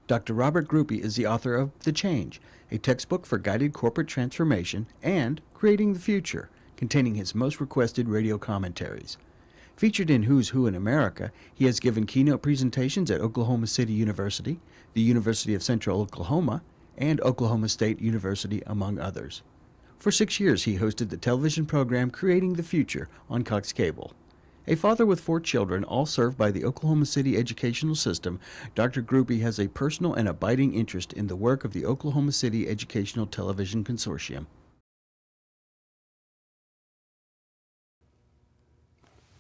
Dr. Robert Grupe is the author of The Change, a textbook for guided corporate transformation, and Creating the Future, containing his most requested radio commentaries. Featured in Who's Who in America, he has given keynote presentations at Oklahoma City University, the University of Central Oklahoma, and Oklahoma State University, among others. For 6 years, he hosted the television program Creating the Future on Cox Cable. A father with 4 children, all served by the Oklahoma City educational system, Dr. Grupe has a personal and abiding interest in the work of the Oklahoma City Educational Television Consortium.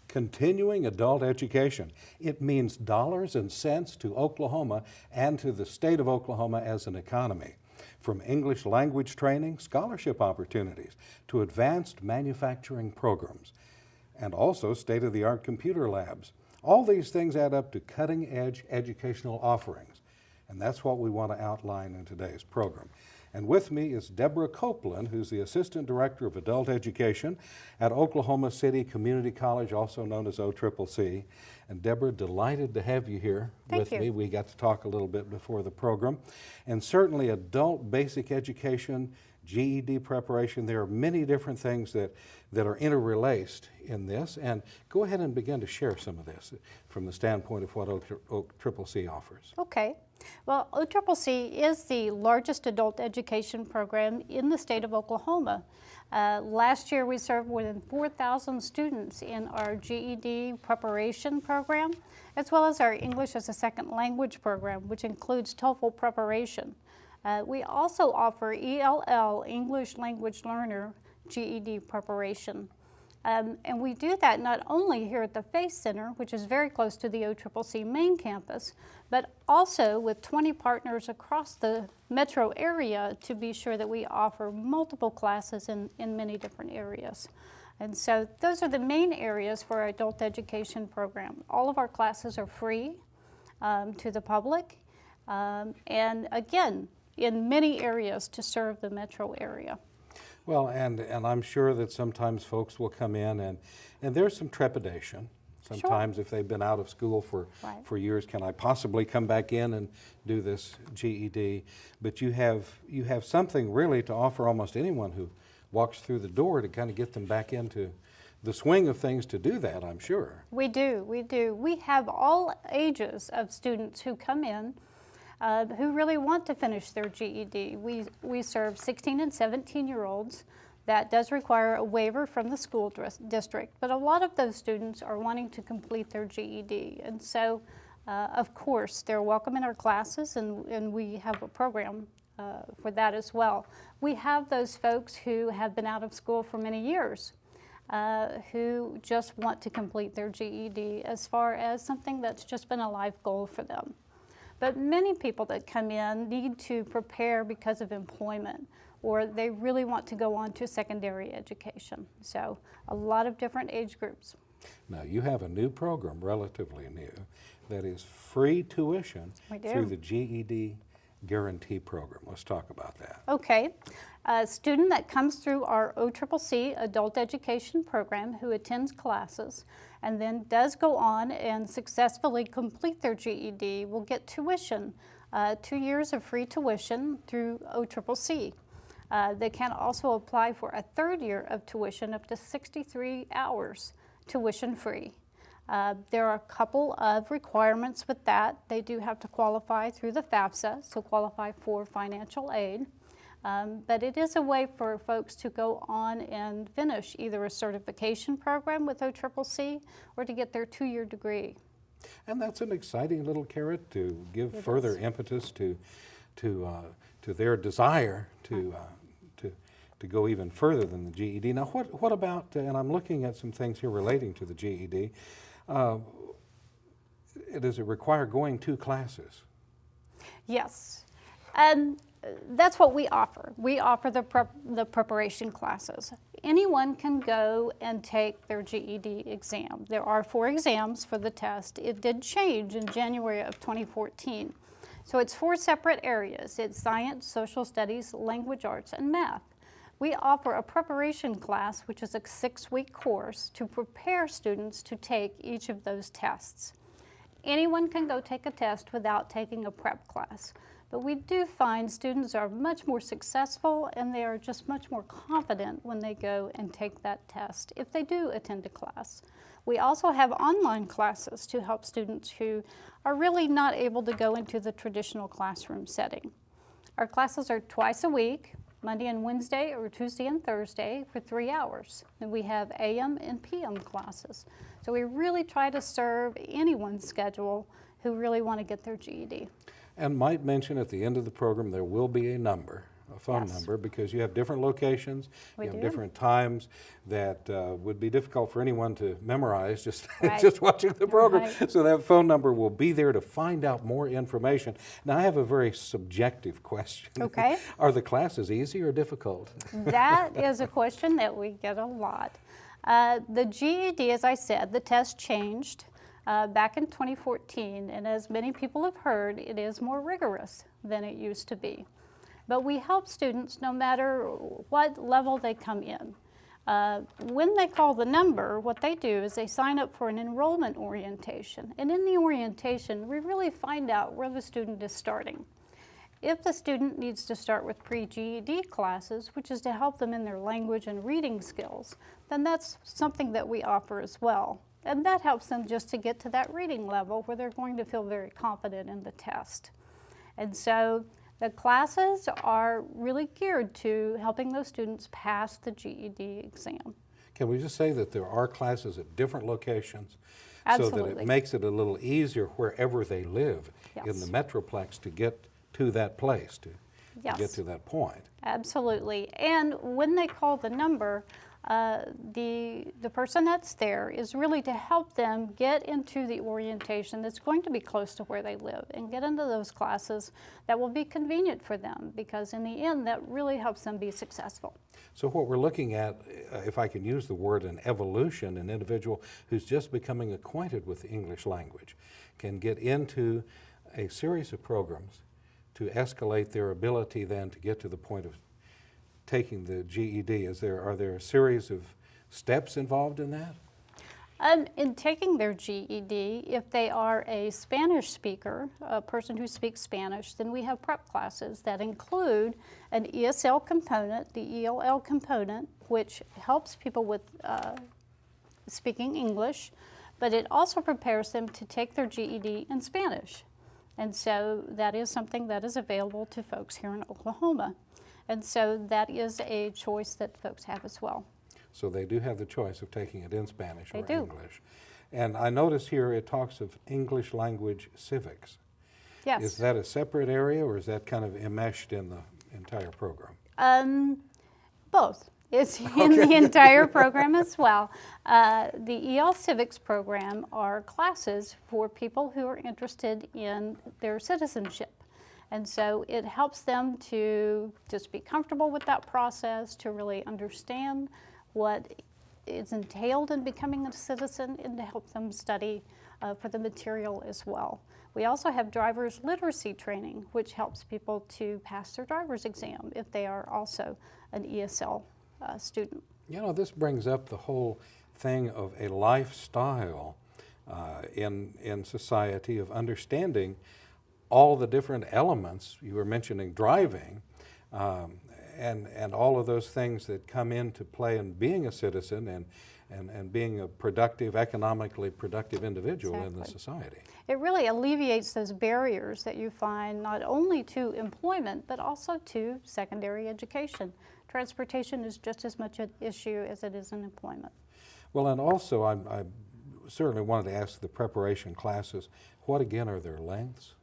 Continuing adult education. It means dollars and cents to Oklahoma and to the state of Oklahoma as an economy. From English language training, scholarship opportunities, to advanced manufacturing programs, and also state-of-the-art computer labs. All these things add up to cutting-edge educational offerings, and that's what we want to outline in today's program. And with me is Deborah Copeland, who's the Assistant Director of Adult Education at Oklahoma City Community College, also known as OCCC. And Deborah, delighted to have you here with me. We got to talk a little bit before the program. And certainly adult basic education, GED preparation, there are many different things that are interrelaced in this. And go ahead and begin to share some of this from the standpoint of what OCCC offers. Okay. Well, OCCC is the largest adult education program in the state of Oklahoma. Last year we served more than 4,000 students in our GED preparation program, as well as our English as a Second Language program, which includes TOEFL preparation. We also offer ELL, English Language Learner, GED preparation. And we do that not only here at the FACE Center, which is very close to the OCCC main campus, but also with 20 partners across the metro area to be sure that we offer multiple classes in many different areas. And so those are the main areas for our adult education program. All of our classes are free to the public, and again, in many areas to serve the metro area. Well, and I'm sure that sometimes folks will come in and there's some trepidation. Sometimes if they've been out of school for years, can I possibly come back in and do this GED? But you have something really to offer almost anyone who walks through the door to kind of get them back into the swing of things to do that, I'm sure. We do. We have all ages of students who come in who really want to finish their GED. We serve 16 and 17-year-olds. That does require a waiver from the school district, but a lot of those students are wanting to complete their GED. And so, of course, they're welcome in our classes, and we have a program for that as well. We have those folks who have been out of school for many years, who just want to complete their GED as far as something that's just been a life goal for them. But many people that come in need to prepare because of employment, or they really want to go on to secondary education. So a lot of different age groups. Now you have a new program, relatively new, that is free tuition through the GED Guarantee Program. Let's talk about that. Okay. A student that comes through our OCCC Adult Education Program who attends classes and then does go on and successfully complete their GED will get tuition, 2 years of free tuition through OCCC. They can also apply for a 3rd year of tuition up to 63 hours tuition free. There are a couple of requirements with that. They do have to qualify through the FAFSA, so qualify for financial aid. But it is a way for folks to go on and finish either a certification program with OCCC or to get their 2-year degree. And that's an exciting little carrot to give further impetus to their desire to go even further than the GED. Now, what about, and I'm looking at some things here relating to the GED, does it require going to classes? Yes. That's what we offer. We offer the preparation classes. Anyone can go and take their GED exam. There are 4 exams for the test. It did change in January of 2014. So it's 4 separate areas. It's science, social studies, language arts, and math. We offer a preparation class, which is a 6-week course to prepare students to take each of those tests. anyone can go take a test without taking a prep class. But we do find students are much more successful and they are just much more confident when they go and take that test if they do attend a class. We also have online classes to help students who are really not able to go into the traditional classroom setting. Our classes are twice a week, Monday and Wednesday or Tuesday and Thursday for 3 hours. And we have AM and PM classes. So we really try to serve anyone's schedule who really want to get their GED. And might mention at the end of the program there will be a number, a phone Yes. number, because you have different locations, We you have do. different times that would be difficult for anyone to memorize just, Right. just watching the program. Right. So that phone number will be there to find out more information. Now I have a very subjective question. Okay. Are the classes easy or difficult? That is a question that we get a lot. The GED, as I said, the test changed back in 2014, and as many people have heard, it is more rigorous than it used to be. But we help students no matter what level they come in. When they call the number, what they do is they sign up for an enrollment orientation. And in the orientation, we really find out where the student is starting. If the student needs to start with pre-GED classes, which is to help them in their language and reading skills, then that's something that we offer as well. And that helps them just to get to that reading level where they're going to feel very confident in the test. And so the classes are really geared to helping those students pass the GED exam. Can we just say that there are classes at different locations so that Absolutely. it makes it a little easier wherever they live in Yes. the Metroplex to get to that place, to get Yes. to that point? Absolutely. And when they call the number, the person that's there is really to help them get into the orientation that's going to be close to where they live and get into those classes that will be convenient for them, because in the end that really helps them be successful. So what we're looking at, if I can use the word, an evolution, an individual who's just becoming acquainted with the English language can get into a series of programs to escalate their ability then to get to the point of taking the GED. Are there a series of steps involved in that? In taking their GED, if they are a Spanish speaker, a person who speaks Spanish, then we have prep classes that include an ESL component, the ELL component, which helps people with speaking English, but it also prepares them to take their GED in Spanish. And so that is something that is available to folks here in Oklahoma. And so that is a choice that folks have as well. So they do have the choice of taking it in Spanish They or do. English. And I notice here it talks of English language civics. Yes. Is that a separate area, or is that kind of enmeshed in the entire program? Both. It's in the entire program as well. The EL Civics program are classes for people who are interested in their citizenship. And so it helps them to just be comfortable with that process, to really understand what is entailed in becoming a citizen, and to help them study for the material as well. We also have driver's literacy training, which helps people to pass their driver's exam if they are also an ESL student. You know, this brings up the whole thing of a lifestyle in society of understanding all the different elements. You were mentioning driving, and all of those things that come into play in being a citizen and being a productive, economically productive individual in the Exactly. society. It really alleviates those barriers that you find not only to employment, but also to secondary education. Transportation is just as much an issue as it is in employment. Well, and also I certainly wanted to ask the preparation classes, what again are their lengths?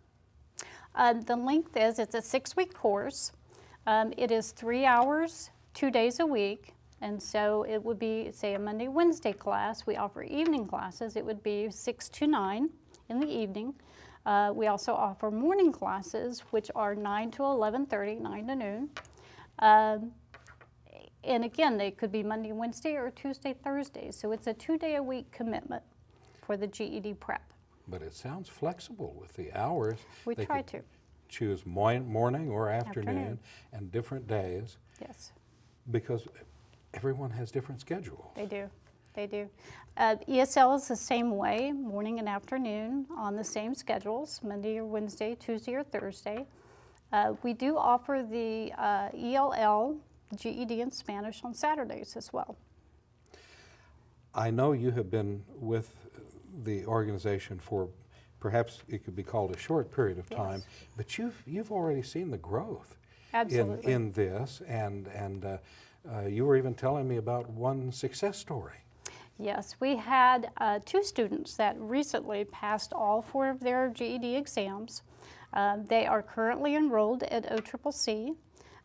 The length is, it's a 6-week course. It is 3 hours, 2 days a week. And so it would be, say, a Monday, Wednesday class. We offer evening classes. It would be 6 to 9 in the evening. We also offer morning classes, which are 9 to 11:30, 9 to noon. And again, they could be Monday, Wednesday, or Tuesday, Thursday. So it's a 2-day-a-week commitment for the GED prep. But it sounds flexible with the hours. We They try could to. choose morning or afternoon Afternoon. and different days, Yes, because everyone has different schedules. they do. They do. ESL is the same way, morning and afternoon on the same schedules, Monday or Wednesday, Tuesday or Thursday. We do offer the ELL, GED in Spanish on Saturdays as well. I know you have been with the organization for perhaps it could be called a short period of time, yes. But you've already seen the growth in this, and you were even telling me about one success story. Yes, we had 2 students that recently passed all 4 of their GED exams. They are currently enrolled at OKCETC.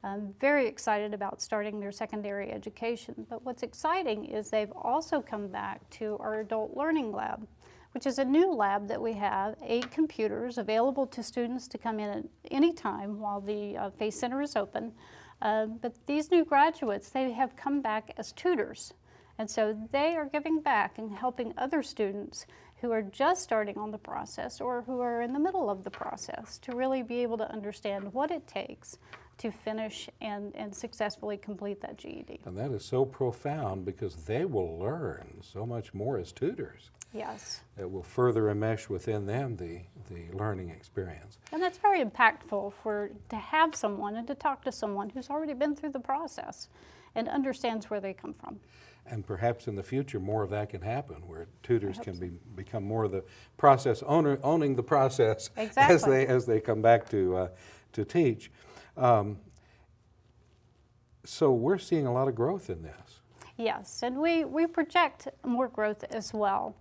I'm very excited about starting their secondary education, but what's exciting is they've also come back to our adult learning lab, which is a new lab that we have, 8 computers available to students to come in at any time while the FACE Center is open. But these new graduates, they have come back as tutors. And so they are giving back and helping other students who are just starting on the process or who are in the middle of the process to really be able to understand what it takes to finish and successfully complete that GED. And that is so profound because they will learn so much more as tutors. Yes. It will further enmesh within them the learning experience. And that's very impactful to have someone and to talk to someone who's already been through the process and understands where they come from. And perhaps in the future more of that can happen, where tutors can become more of the process owner, owning the process exactly. as they come back to teach. So we're seeing a lot of growth in this. Yes, and we project more growth as well.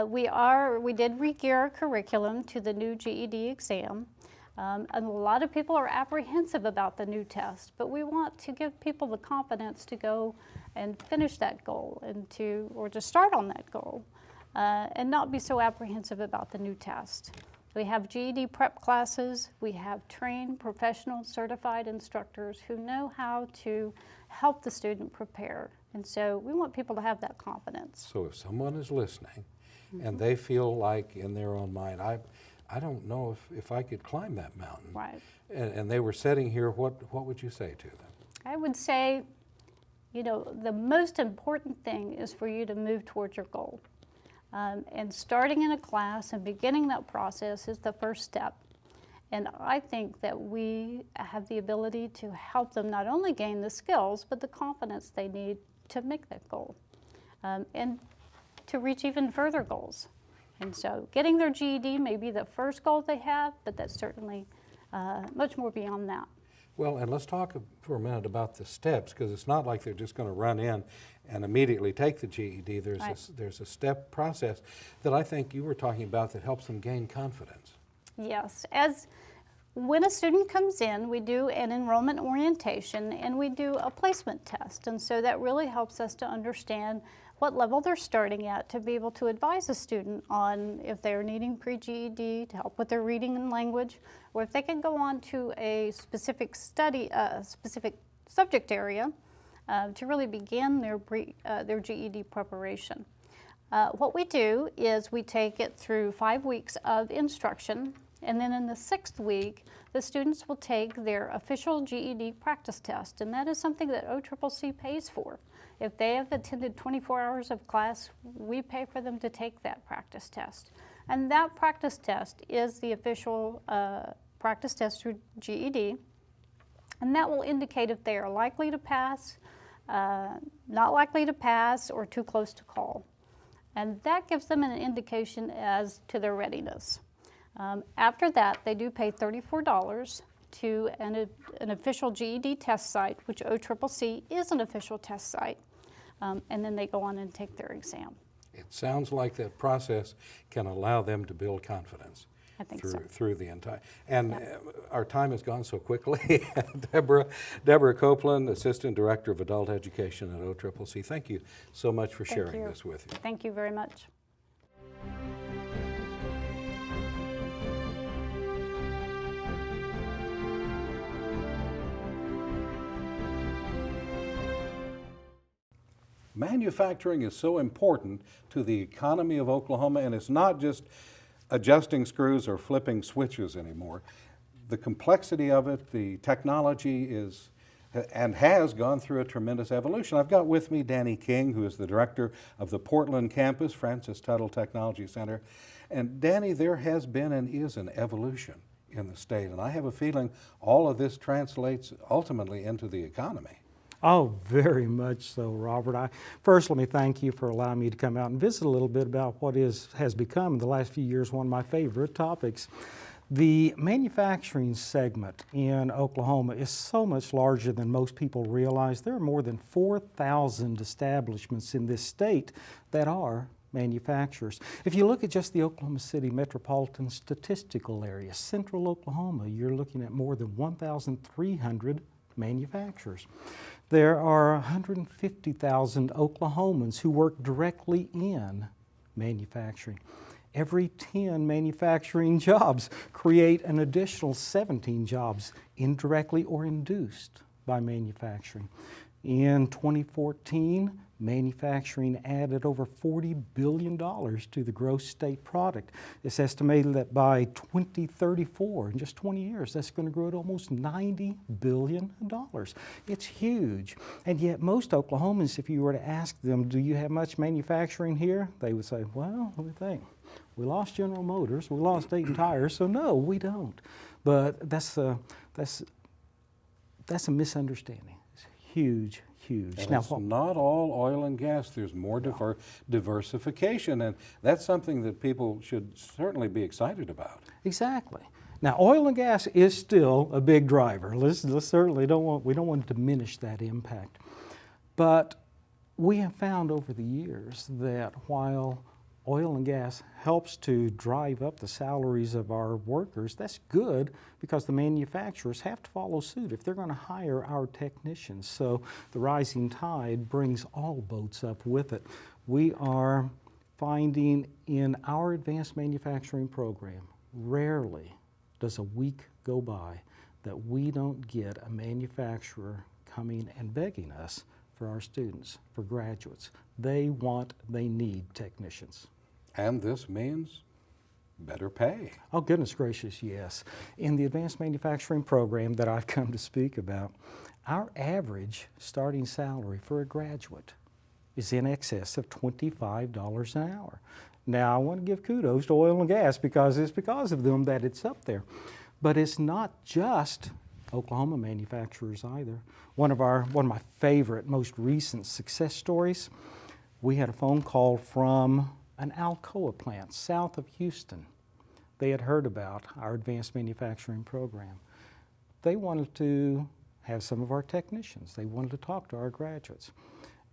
We did re-gear our curriculum to the new GED exam. And a lot of people are apprehensive about the new test, but we want to give people the confidence to go and finish that goal and to start on that goal and not be so apprehensive about the new test. We have GED prep classes. We have trained professional certified instructors who know how to help the student prepare. And so we want people to have that confidence. So if someone is listening and they feel like in their own mind, I don't know if I could climb that mountain. Right. And they were sitting here, what would you say to them? I would say, you know, the most important thing is for you to move towards your goal. And starting in a class and beginning that process is the first step. And I think that we have the ability to help them not only gain the skills, but the confidence they need to make that goal and to reach even further goals. And so getting their GED may be the first goal they have, but that's certainly much more beyond that. Well, and let's talk for a minute about the steps, because it's not like they're just going to run in and immediately take the GED. There's a step process that I think you were talking about that helps them gain confidence. Yes. When a student comes in, we do an enrollment orientation and we do a placement test. And so that really helps us to understand what level they're starting at to be able to advise a student on if they're needing pre-GED to help with their reading and language, or if they can go on to a specific specific subject area to really begin their GED preparation. What we do is we take it through 5 weeks of instruction, and then in the 6th week, the students will take their official GED practice test, and that is something that OKCETC pays for. If they have attended 24 hours of class, we pay for them to take that practice test. And that practice test is the official practice test through GED, and that will indicate if they are likely to pass, not likely to pass, or too close to call. And that gives them an indication as to their readiness. After that, they do pay $34 to an official GED test site, which OKCETC is an official test site, and then they go on and take their exam. It sounds like that process can allow them to build confidence. I think so. Through the entire, and our time has gone so quickly. Deborah Copeland, Assistant Director of Adult Education at OKCETC, thank you so much for sharing this with you. Thank you very much. Manufacturing is so important to the economy of Oklahoma, and it's not just adjusting screws or flipping switches anymore. The complexity of it, the technology is and has gone through a tremendous evolution. I've got with me Danny King, who is the director of the Portland campus, Francis Tuttle Technology Center. And Danny, there has been and is an evolution in the state, and I have a feeling all of this translates ultimately into the economy. Oh, very much so, Robert. First, let me thank you for allowing me to come out and visit a little bit about what has become in the last few years one of my favorite topics. The manufacturing segment in Oklahoma is so much larger than most people realize. There are more than 4,000 establishments in this state that are manufacturers. If you look at just the Oklahoma City metropolitan statistical area, central Oklahoma, you're looking at more than 1,300 manufacturers. There are 150,000 Oklahomans who work directly in manufacturing. Every 10 manufacturing jobs create an additional 17 jobs indirectly or induced by manufacturing. In 2014, manufacturing added over $40 billion to the gross state product. It's estimated that by 2034, in just 20 years, that's going to grow to almost $90 billion. It's huge. And yet most Oklahomans, if you were to ask them, do you have much manufacturing here? They would say, well, let me think. We lost General Motors, we lost Dayton Tires, so no, we don't. But that's a misunderstanding. It's huge, huge. And now, it's not all oil and gas. There's more diversification, and that's something that people should certainly be excited about. Exactly. Now, oil and gas is still a big driver. Let's certainly we don't want to diminish that impact. But we have found over the years that while oil and gas helps to drive up the salaries of our workers, that's good because the manufacturers have to follow suit if they're going to hire our technicians. So the rising tide brings all boats up with it. We are finding in our advanced manufacturing program, rarely does a week go by that we don't get a manufacturer coming and begging us for our students, for graduates. They need technicians. And this means better pay. Oh, goodness gracious, yes. In the advanced manufacturing program that I've come to speak about, our average starting salary for a graduate is in excess of $25 an hour. Now, I want to give kudos to oil and gas because it's because of them that it's up there. But it's not just Oklahoma manufacturers either. One of my favorite, most recent success stories, we had a phone call from an Alcoa plant south of Houston. They had heard about our advanced manufacturing program. They wanted to have some of our technicians. They wanted to talk to our graduates.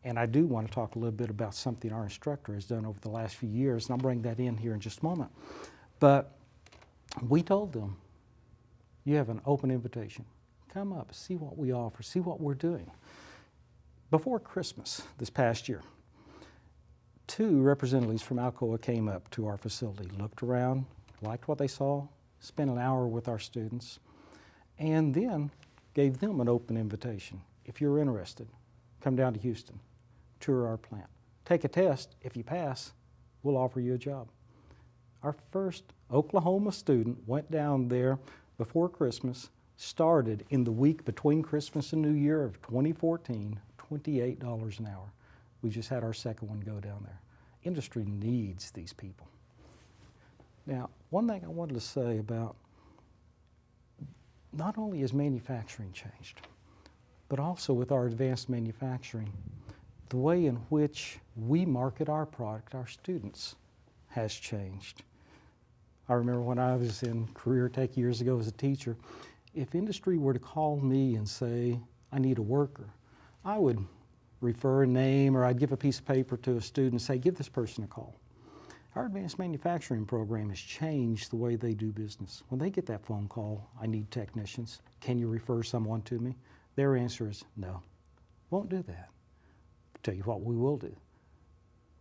And I do want to talk a little bit about something our instructor has done over the last few years, and I'll bring that in here in just a moment. But we told them, you have an open invitation. Come up, see what we offer, see what we're doing. Before Christmas this past year, 2 representatives from Alcoa came up to our facility, looked around, liked what they saw, spent an hour with our students, and then gave them an open invitation. If you're interested, come down to Houston, tour our plant. Take a test. If you pass, we'll offer you a job. Our first Oklahoma student went down there before Christmas, started in the week between Christmas and New Year of 2014, $28 an hour. We just had our second one go down there. Industry needs these people. Now, one thing I wanted to say about not only has manufacturing changed, but also with our advanced manufacturing, the way in which we market our product, our students, has changed. I remember when I was in career tech years ago as a teacher, if industry were to call me and say, I need a worker, I would refer a name or I'd give a piece of paper to a student and say, give this person a call. Our advanced manufacturing program has changed the way they do business. When they get that phone call, I need technicians, can you refer someone to me? Their answer is no, won't do that. I'll tell you what we will do.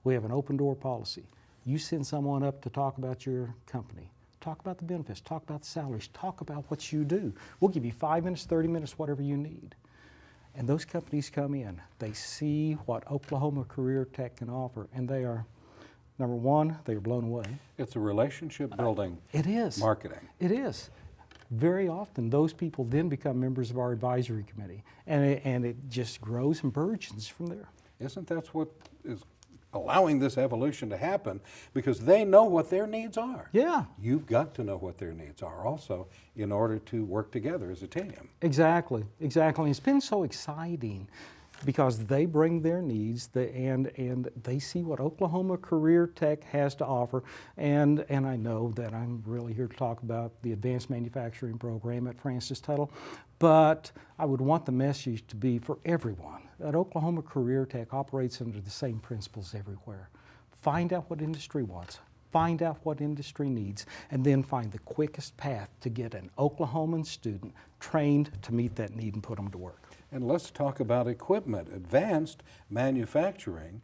We have an open door policy. You send someone up to talk about your company, talk about the benefits, talk about the salaries, talk about what you do. We'll give you 5 minutes, 30 minutes, whatever you need. And those companies come in, they see what Oklahoma Career Tech can offer, and they are, number one, they are blown away. It's a relationship building It is. marketing. It is. very often those people then become members of our advisory committee, and it just grows and burgeons from there. Isn't that what is allowing this evolution to happen? Because they know what their needs are. Yeah. You've got to know what their needs are also in order to work together as a team. Exactly, exactly. And it's been so exciting because they bring their needs and they see what Oklahoma Career Tech has to offer. And I know that I'm really here to talk about the Advanced Manufacturing Program at Francis Tuttle, but I would want the message to be for everyone that Oklahoma Career Tech operates under the same principles everywhere. Find out what industry wants, find out what industry needs, and then find the quickest path to get an Oklahoman student trained to meet that need and put them to work. And let's talk about equipment, advanced manufacturing.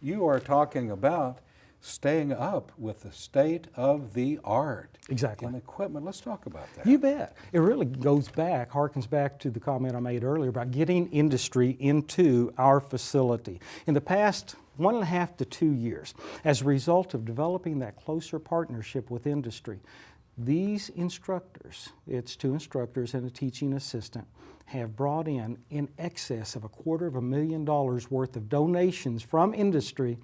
You are talking about staying up with the state of the art. Exactly. In equipment. Let's talk about that. You bet. It really goes back, harkens back to the comment I made earlier about getting industry into our facility. In the past 1.5 to 2 years, as a result of developing that closer partnership with industry, these instructors, it's 2 instructors and a teaching assistant, have brought in excess of $250,000 worth of donations from industry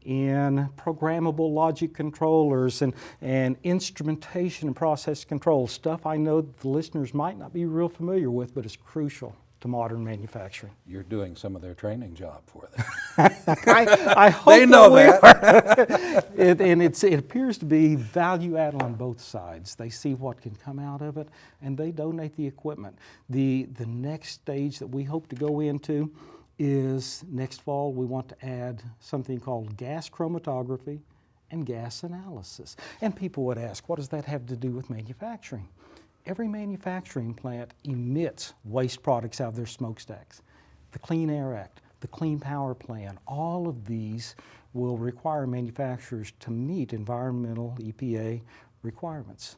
in programmable logic controllers and instrumentation and process control, stuff I know the listeners might not be real familiar with, but is crucial to modern manufacturing. You're doing some of their training job for them. I hope They know that. It appears to be value add on both sides. They see what can come out of it, and they donate the equipment. The next stage that we hope to go into is next fall we want to add something called gas chromatography and gas analysis. And people would ask, what does that have to do with manufacturing? Every manufacturing plant emits waste products out of their smokestacks. The Clean Air Act, the Clean Power Plan, all of these will require manufacturers to meet environmental EPA requirements.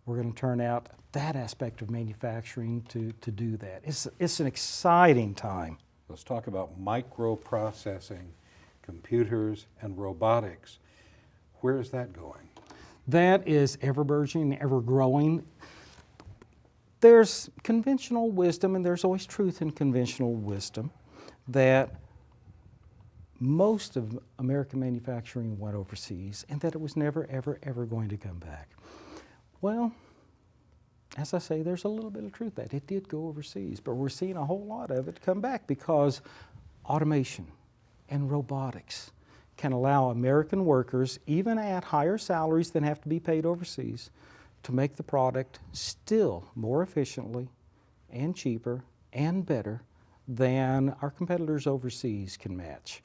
We're going to turn out that aspect of manufacturing to do that. It's an exciting time. Let's talk about microprocessing, computers, and robotics. Where is that going? That is ever burgeoning, ever growing. There's conventional wisdom, and there's always truth in conventional wisdom, that most of American manufacturing went overseas and that it was never, ever, ever going to come back. Well, as I say, there's a little bit of truth that it did go overseas, but we're seeing a whole lot of it come back because automation and robotics can allow American workers, even at higher salaries than have to be paid overseas, to make the product still more efficiently and cheaper and better than our competitors overseas can match.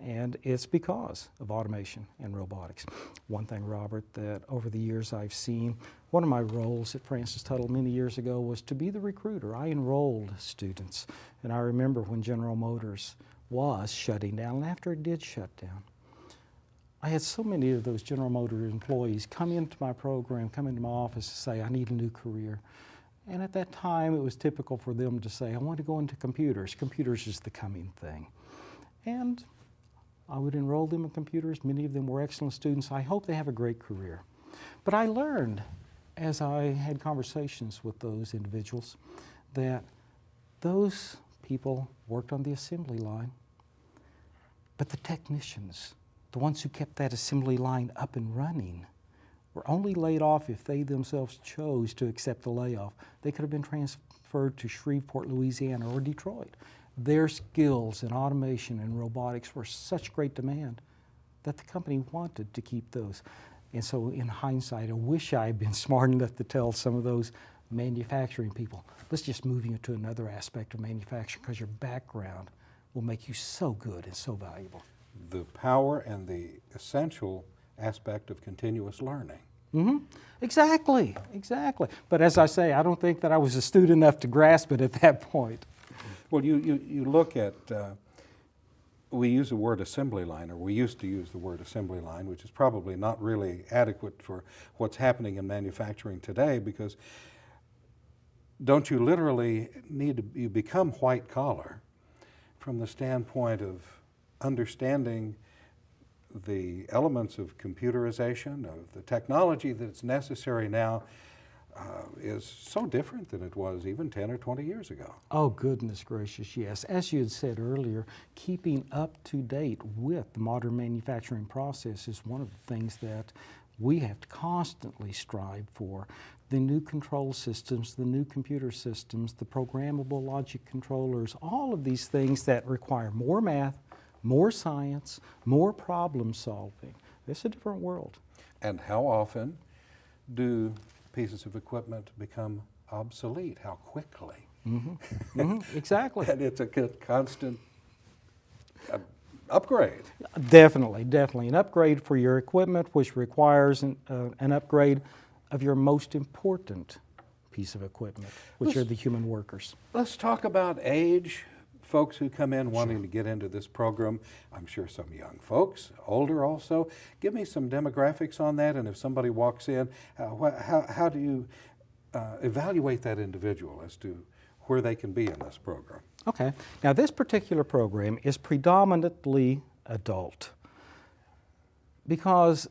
And it's because of automation and robotics. One thing, Robert, that over the years I've seen, one of my roles at Francis Tuttle many years ago was to be the recruiter. I enrolled students, and I remember when General Motors was shutting down, and after it did shut down, I had so many of those General Motors employees come into my program, come into my office to say, I need a new career. And at that time, it was typical for them to say, I want to go into computers. Computers is the coming thing. And I would enroll them in computers. Many of them were excellent students. I hope they have a great career. But I learned, as I had conversations with those individuals, that those people worked on the assembly line, but the technicians, the ones who kept that assembly line up and running, were only laid off if they themselves chose to accept the layoff. They could have been transferred to Shreveport, Louisiana, or Detroit. Their skills in automation and robotics were such great demand that the company wanted to keep those. And so in hindsight, I wish I had been smart enough to tell some of those manufacturing people, let's just move you to another aspect of manufacturing because your background will make you so good and so valuable. The power and the essential aspect of continuous learning. Mm-hmm. Exactly, exactly. But as I say, I don't think that I was astute enough to grasp it at that point. Well, you look at, we use the word assembly line, or we used to use the word assembly line, which is probably not really adequate for what's happening in manufacturing today, because don't you literally need to, you become white collar from the standpoint of understanding the elements of computerization, of the technology that's necessary now is so different than it was even 10 or 20 years ago. Oh, goodness gracious, yes. As you had said earlier, keeping up to date with the modern manufacturing process is one of the things that we have to constantly strive for. The new control systems, the new computer systems, the programmable logic controllers, all of these things that require more math, more science, more problem solving. It's a different world. And how often do pieces of equipment become obsolete? How quickly? Exactly. And it's a constant upgrade. Definitely, definitely. An upgrade for your equipment, which requires an upgrade of your most important piece of equipment, which are the human workers. Let's talk about age. Folks who come in wanting to get into this program, I'm sure some young folks, older also. Give me some demographics on that, and if somebody walks in, how do you evaluate that individual as to where they can be in this program? Okay. Now, this particular program is predominantly adult because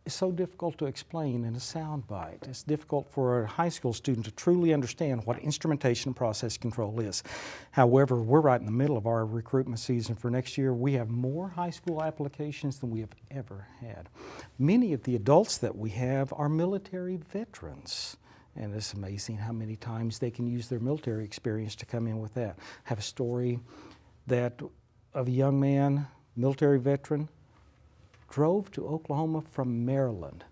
it's so difficult to explain in a sound bite. It's difficult for a high school student to truly understand what instrumentation and process control is. However, we're right in the middle of our recruitment season for next year. We have more high school applications than we have ever had. Many of the adults that we have are military veterans. And it's amazing how many times they can use their military experience to come in with that. I have a story of a young man, military veteran, drove to Oklahoma from Maryland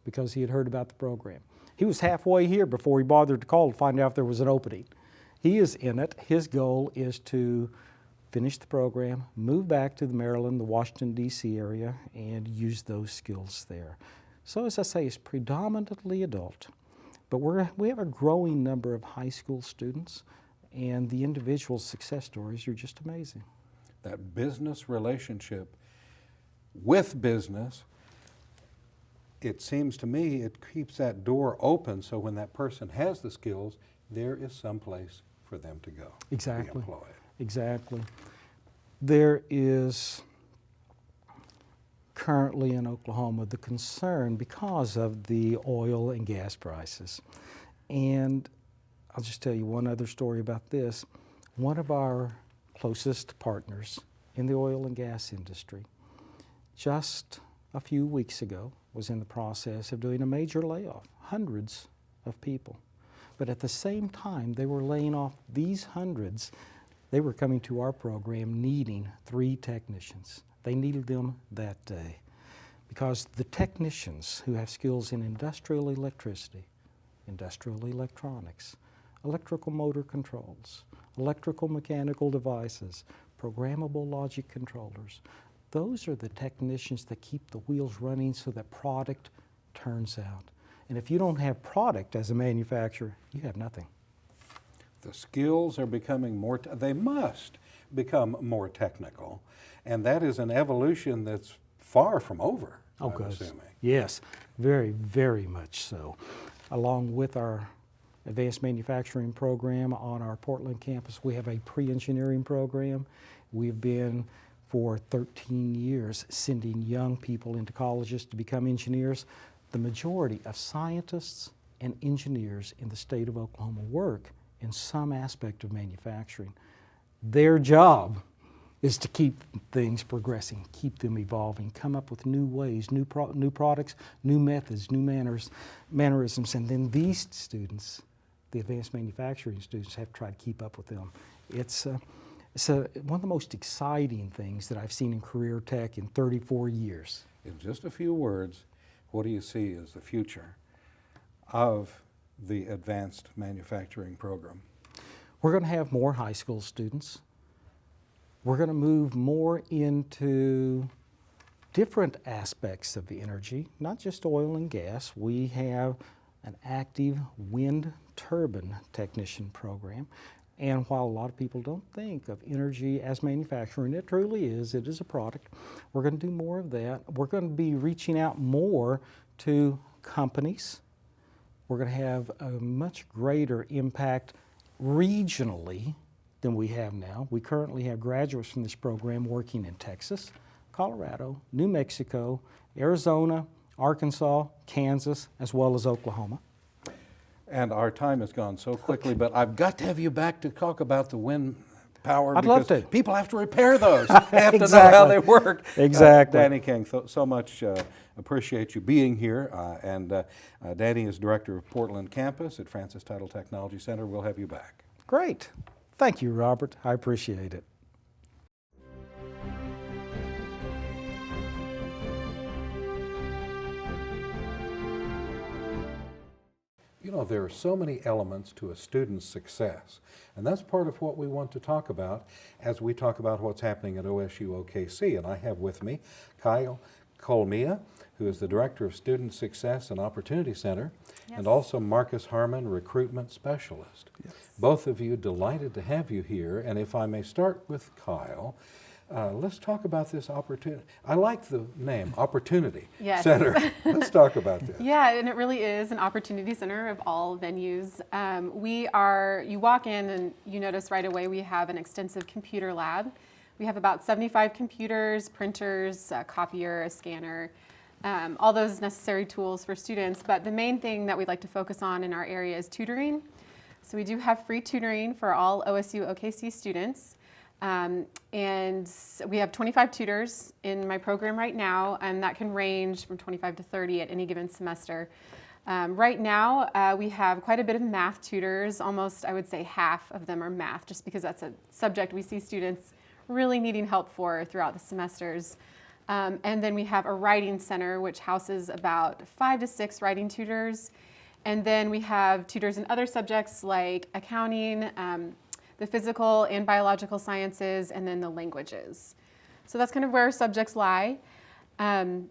because he had heard about the program. He was halfway here before he bothered to call to find out if there was an opening. He is in it. His goal is to finish the program, move back to the Maryland, the Washington, D.C. area, and use those skills there. So as I say, it's predominantly adult, but we have a growing number of high school students, and the individual success stories are just amazing. That business relationship with business, it seems to me it keeps that door open so when that person has the skills, there is some place for them to go. Exactly. To be employed. Exactly. There is currently in Oklahoma the concern because of the oil and gas prices. And I'll just tell you one other story about this. One of our closest partners in the oil and gas industry just a few weeks ago was in the process of doing a major layoff, hundreds of people. But at the same time they were laying off these hundreds, they were coming to our program needing 3 technicians. They needed them that day because the technicians who have skills in industrial electricity, industrial electronics, electrical motor controls, electrical mechanical devices, programmable logic controllers, those are the technicians that keep the wheels running so that product turns out. And if you don't have product as a manufacturer, you have nothing. The skills are becoming more, they must become more technical. And that is an evolution that's far from over, I'm assuming. Yes, very, very much so. Along with our advanced manufacturing program on our Portland campus, we have a pre-engineering program. We've been for 13 years sending young people into colleges to become engineers. The majority of scientists and engineers in the state of Oklahoma work in some aspect of manufacturing. Their job is to keep things progressing, keep them evolving, come up with new ways, new products, new methods, new mannerisms, and then these students, the advanced manufacturing students, have to try to keep up with them. It's one of the most exciting things that I've seen in career tech in 34 years. In just a few words, what do you see as the future of the advanced manufacturing program? We're going to have more high school students. We're going to move more into different aspects of the energy, not just oil and gas. We have an active wind turbine technician program. And while a lot of people don't think of energy as manufacturing, it truly is. It is a product. We're going to do more of that. We're going to be reaching out more to companies. We're going to have a much greater impact regionally than we have now. We currently have graduates from this program working in Texas, Colorado, New Mexico, Arizona, Arkansas, Kansas, as well as Oklahoma. And our time has gone so quickly, but I've got to have you back to talk about the wind power. I'd love because to. people have to repair those. They have to know Exactly. how they work. Exactly. Danny King, so much appreciate you being here. Danny is director of Portland campus at Francis Tuttle Technology Center. We'll have you back. Great. Thank you, Robert. I appreciate it. You know, there are so many elements to a student's success, and that's part of what we want to talk about as we talk about what's happening at OSU OKC. And I have with me Kyle Colmia, who is the Director of Student Success and Opportunity Center, and also Marcus Harmon, Recruitment Specialist. Yes. Both of you, delighted to have you here. And if I may start with Kyle, let's talk about this opportunity. I like the name, Opportunity Yes. Center. Let's talk about this. Yeah, and it really is an opportunity center of all venues. You walk in and you notice right away we have an extensive computer lab. We have about 75 computers, printers, a copier, a scanner, all those necessary tools for students. But the main thing that we'd like to focus on in our area is tutoring. So we do have free tutoring for all OSU OKC students. And we have 25 tutors in my program right now, and that can range from 25 to 30 at any given semester. Right now, we have quite a bit of math tutors. Almost, I would say, half of them are math, just because that's a subject we see students really needing help for throughout the semesters. And then we have a writing center, which houses about 5 to 6 writing tutors. And then we have tutors in other subjects like accounting, the physical and biological sciences, and then the languages. So that's kind of where our subjects lie. One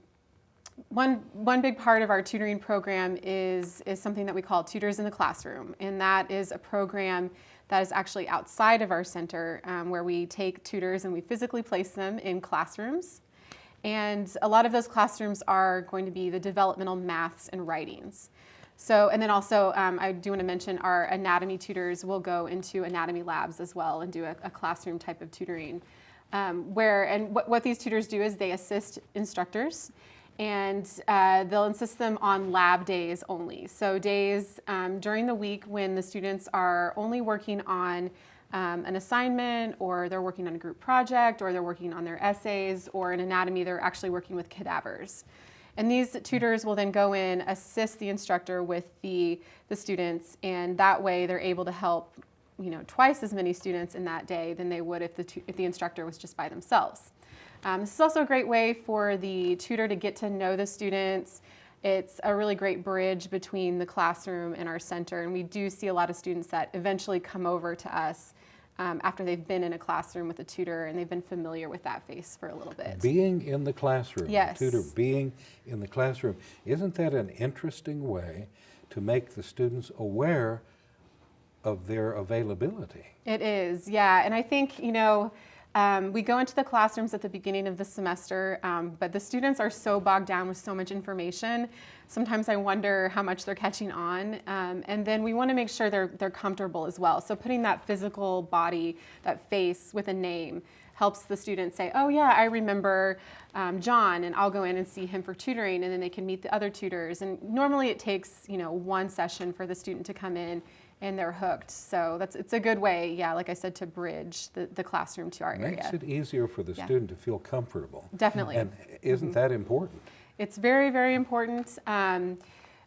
big part of our tutoring program is something that we call Tutors in the Classroom, and that is a program that is actually outside of our center, where we take tutors and we physically place them in classrooms. And a lot of those classrooms are going to be the developmental maths and writings. So, and then also, I do want to mention our anatomy tutors will go into anatomy labs as well and do a classroom type of tutoring. What these tutors do is they assist instructors, and they'll insist them on lab days only. So days during the week when the students are only working on an assignment, or they're working on a group project, or they're working on their essays, or in anatomy they're actually working with cadavers. And these tutors will then go in, assist the instructor with the students, and that way they're able to help, twice as many students in that day than they would if the instructor was just by themselves. This is also a great way for the tutor to get to know the students. It's a really great bridge between the classroom and our center, and we do see a lot of students that eventually come over to us after they've been in a classroom with a tutor and they've been familiar with that face for a little bit. Being in the classroom, Yes. the tutor being in the classroom, isn't that an interesting way to make the students aware of their availability? It is, yeah, and I think, we go into the classrooms at the beginning of the semester, but the students are so bogged down with so much information. Sometimes I wonder how much they're catching on, and then we want to make sure they're comfortable as well. So putting that physical body, that face with a name, helps the students say, oh yeah, I remember John, and I'll go in and see him for tutoring, and then they can meet the other tutors. And normally it takes, one session for the student to come in and they're hooked. So it's a good way, yeah, like I said, to bridge the classroom to our area. Makes it easier for the student to feel comfortable. Definitely. And isn't that important? It's very, very important.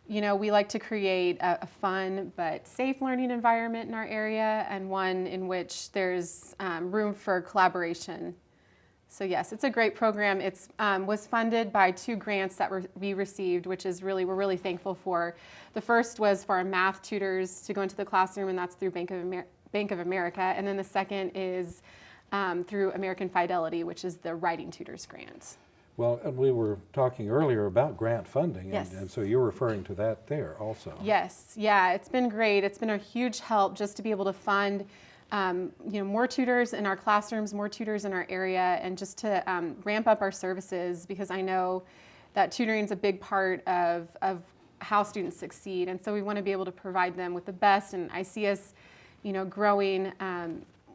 We like to create a fun but safe learning environment in our area, and one in which there's room for collaboration. So yes, it's a great program. It was funded by 2 grants that we received, which is we're really thankful for. The first was for our math tutors to go into the classroom, and that's through Bank of America. And then the second is through American Fidelity, which is the writing tutors grant. Well, and we were talking earlier about grant funding, Yes. and so you're referring to that there also. Yes, yeah, it's been great. It's been a huge help just to be able to fund more tutors in our classrooms, more tutors in our area, and just to ramp up our services, because I know that tutoring is a big part of how students succeed, and so we want to be able to provide them with the best. And I see us, growing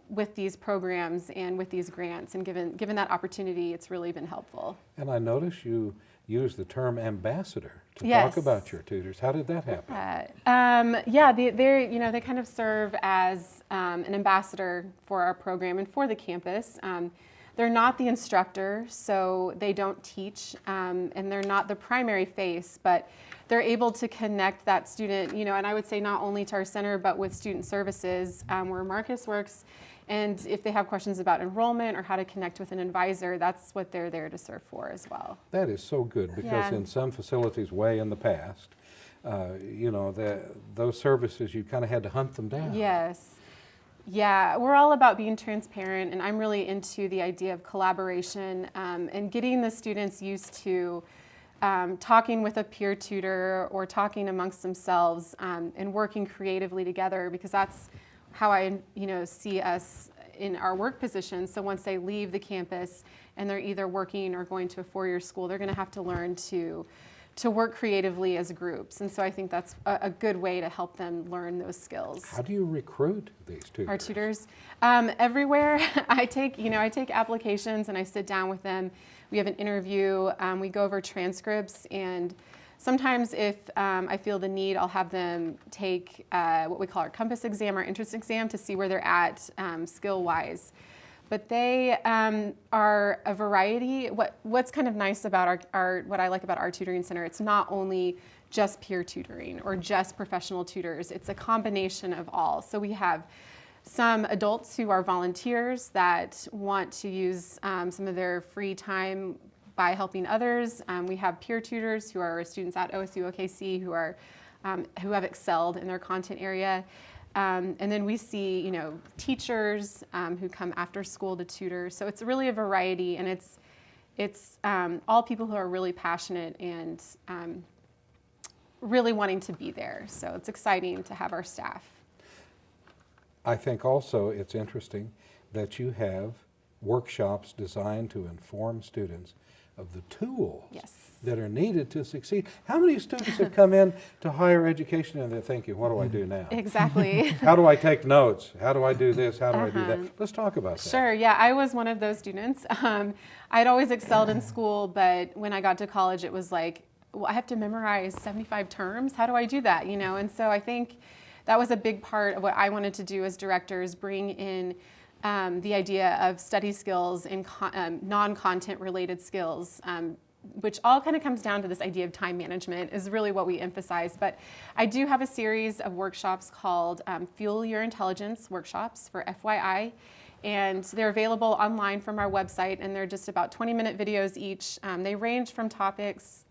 with these programs and with these grants, and given that opportunity, it's really been helpful. And I notice you use the term ambassador to Yes. talk about your tutors. How did that happen? Yeah, they kind of serve as an ambassador for our program and for the campus. They're not the instructor, so they don't teach, and they're not the primary face, but they're able to connect that student, and I would say not only to our center, but with student services, where Marcus works. And if they have questions about enrollment or how to connect with an advisor, that's what they're there to serve for as well. That is so good, because Yeah. in some facilities way in the past, those services, you kind of had to hunt them down. Yes. Yeah, we're all about being transparent, and I'm really into the idea of collaboration and getting the students used to talking with a peer tutor or talking amongst themselves and working creatively together, because that's how I see us in our work positions. So once they leave the campus and they're either working or going to a four-year school, they're going to have to learn to work creatively as groups. And so I think that's a good way to help them learn those skills. How do you recruit these tutors? Our tutors, everywhere. I take applications and I sit down with them. We have an interview. We go over transcripts, and sometimes if I feel the need, I'll have them take what we call our compass exam, our entrance exam, to see where they're at skill-wise. But they are a variety. What's kind of nice about what I like about our tutoring center, it's not only just peer tutoring or just professional tutors. It's a combination of all. So we have some adults who are volunteers that want to use some of their free time by helping others. We have peer tutors who are students at OSU OKC who have excelled in their content area. And then we see, teachers who come after school to tutor. So it's really a variety, and it's all people who are really passionate and really wanting to be there. So it's exciting to have our staff. I think also it's interesting that you have workshops designed to inform students of the tools Yes. that are needed to succeed. How many students have come in to higher education and they're thinking, what do I do now? Exactly. How do I take notes? How do I do this? How do I do that? Let's talk about that. Sure, yeah, I was one of those students. I'd always excelled in school, but when I got to college, it was like, well, I have to memorize 75 terms. How do I do that? And so I think that was a big part of what I wanted to do as director, is bring in the idea of study skills and non-content related skills, which all kind of comes down to this idea of time management is really what we emphasize. But I do have a series of workshops called Fuel Your Intelligence workshops, for FYI. And they're available online from our website, and they're just about 20-minute videos each. They range from topics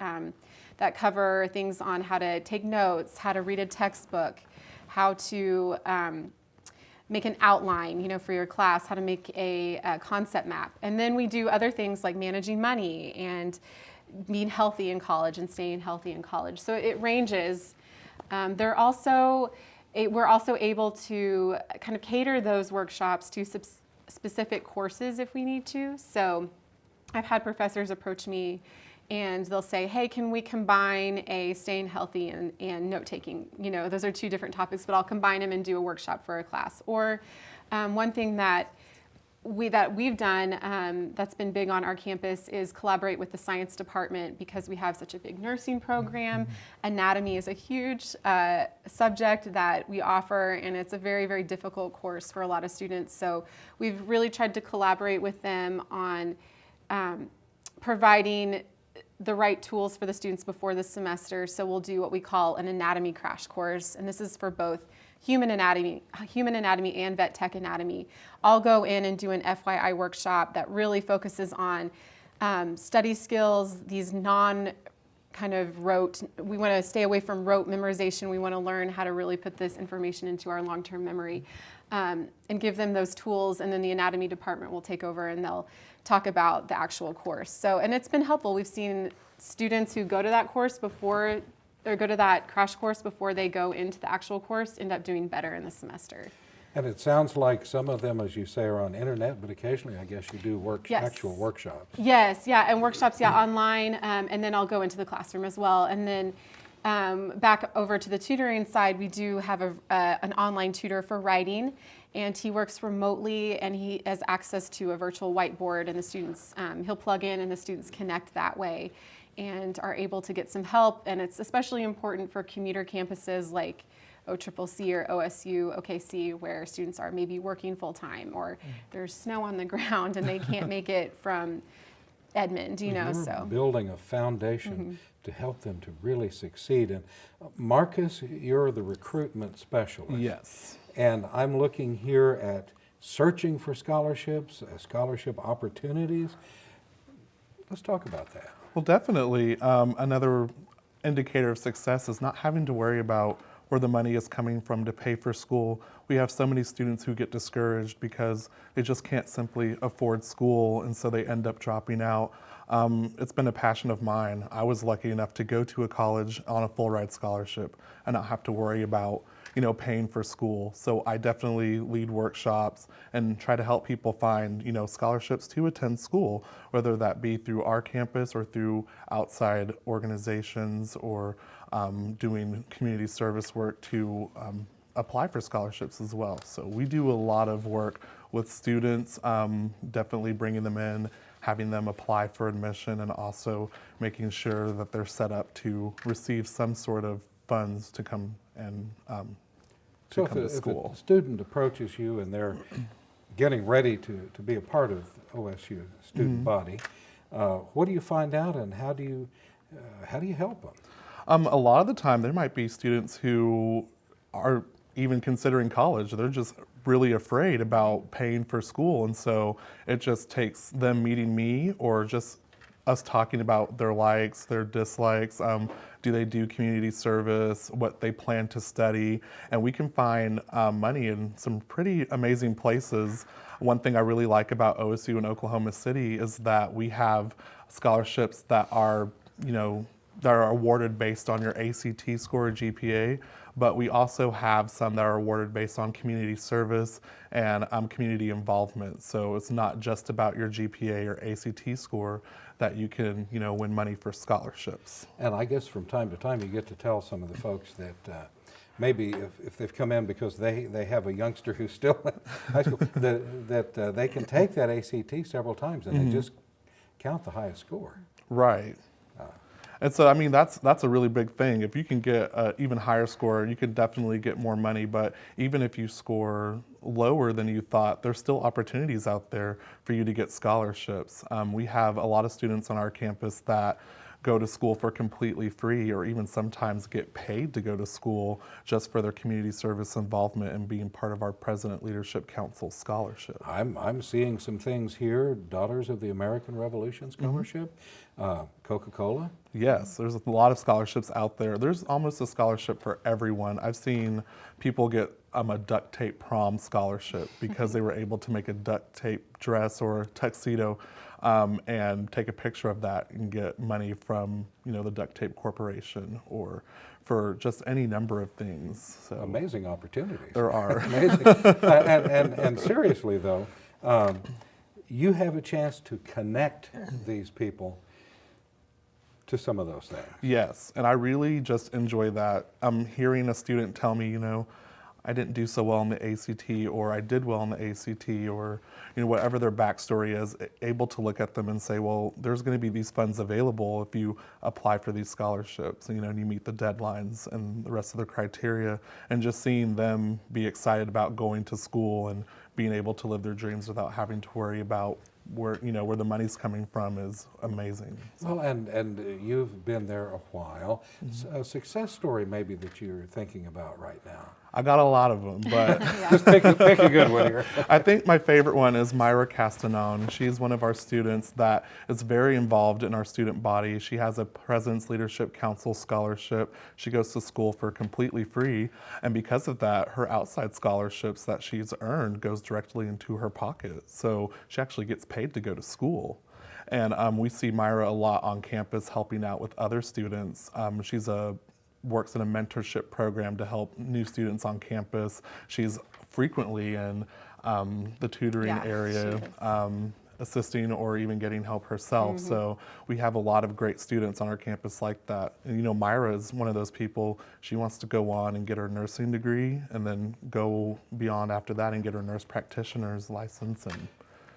that cover things on how to take notes, how to read a textbook, how to make an outline, for your class, how to make a concept map. And then we do other things like managing money and being healthy in college and staying healthy in college. So it ranges. We're also able to kind of cater those workshops to specific courses if we need to. So I've had professors approach me and they'll say, hey, can we combine a staying healthy and note-taking? Those are two different topics, but I'll combine them and do a workshop for a class. Or one thing that we've done that's been big on our campus is collaborate with the science department, because we have such a big nursing program. Anatomy is a huge subject that we offer, and it's a very, very difficult course for a lot of students. So we've really tried to collaborate with them on providing the right tools for the students before the semester. So we'll do what we call an anatomy crash course, and this is for both human anatomy and vet tech anatomy. I'll go in and do an FYI workshop that really focuses on study skills, these kind of rote, we want to stay away from rote memorization. We want to learn how to really put this information into our long-term memory and give them those tools, and then the anatomy department will take over and they'll talk about the actual course. So, and it's been helpful. We've seen students who go to that course before, or go to that crash course before they go into the actual course, end up doing better in the semester. And it sounds like some of them, as you say, are on internet, but occasionally I guess you do Yes. actual workshops. Yes, yeah, and workshops, online, and then I'll go into the classroom as well. And then back over to the tutoring side, we do have an online tutor for writing, and he works remotely, and he has access to a virtual whiteboard, and the students, he'll plug in and the students connect that way. and are able to get some help. And it's especially important for commuter campuses like OCCC or OSU, OKC, where students are maybe working full-time, or there's snow on the ground and they can't make it from Edmond, you know, You're so. building a foundation to help them to really succeed. And Marcus, you're the recruitment specialist. Yes. And I'm looking here at searching for scholarships, scholarship opportunities. Let's talk about that. Well, definitely. Another indicator of success is not having to worry about where the money is coming from to pay for school. We have so many students who get discouraged because they just can't simply afford school, and so they end up dropping out. It's been a passion of mine. I was lucky enough to go to a college on a full ride scholarship and not have to worry about, you know, paying for school. So I definitely lead workshops and try to help people find, you know, scholarships to attend school, whether that be through our campus or through outside organizations, or doing community service work to apply for scholarships as well. So we do a lot of work with students, definitely bringing them in, having them apply for admission, and also making sure that they're set up to receive some sort of funds to come and So come to if school. a student approaches you and they're getting ready to be a part of OSU student body, what do you find out, and how do you help them? A lot of the time, there might be students who are even considering college. They're just really afraid about paying for school, and so it just takes them meeting me, or just us talking about their likes, their dislikes, do they do community service, what they plan to study, and we can find money in some pretty amazing places. One thing I really like about OSU and Oklahoma City is that we have scholarships that are, you know, that are awarded based on your ACT score or GPA, but we also have some that are awarded based on community service and community involvement. So it's not just about your GPA or ACT score that you can, you know, win money for scholarships. And I guess from time to time you get to tell some of the folks that maybe if they've come in because they have a youngster who's still in high school, that they can take that ACT several times and they just count the highest score. Right. And so, I mean, that's a really big thing. If you can get an even higher score, you can definitely get more money. But even if you score lower than you thought, there's still opportunities out there for you to get scholarships. We have a lot of students on our campus that go to school for completely free, or even sometimes get paid to go to school just for their community service involvement and being part of our President Leadership Council scholarship. I'm seeing some things here: Daughters of the American Revolution scholarship, Coca-Cola. Yes, there's a lot of scholarships out there. There's almost a scholarship for everyone. I've seen people get a duct tape prom scholarship because they were able to make a duct tape dress or tuxedo and take a picture of that and get money from, you know, the Duct Tape Corporation, or for just any number of things. So Amazing opportunities. there are. Amazing. And seriously though, you have a chance to connect these people to some of those things. Yes, and I really just enjoy that. Hearing a student tell me, you know, I didn't do so well in the ACT, or I did well in the ACT, or, you know, whatever their backstory is, able to look at them and say, well, there's going to be these funds available if you apply for these scholarships, you know, and you meet the deadlines and the rest of the criteria, and just seeing them be excited about going to school and being able to live their dreams without having to worry about where, you know, where the money's coming from is amazing. Well, and you've been there a while. A success story maybe that you're thinking about right now. I got a lot of them, but Just pick a good one here. I think my favorite one is Myra Castanon. She's one of our students that is very involved in our student body. She has a President's Leadership Council scholarship. She goes to school for completely free, and because of that, her outside scholarships that she's earned goes directly into her pocket. So she actually gets paid to go to school. And we see Myra a lot on campus helping out with other students. She's works in a mentorship program to help new students on campus. She's frequently in the tutoring area, assisting or even getting help herself. So we have a lot of great students on our campus like that. And you know, Myra is one of those people. She wants to go on and get her nursing degree and then go beyond after that and get her nurse practitioner's license and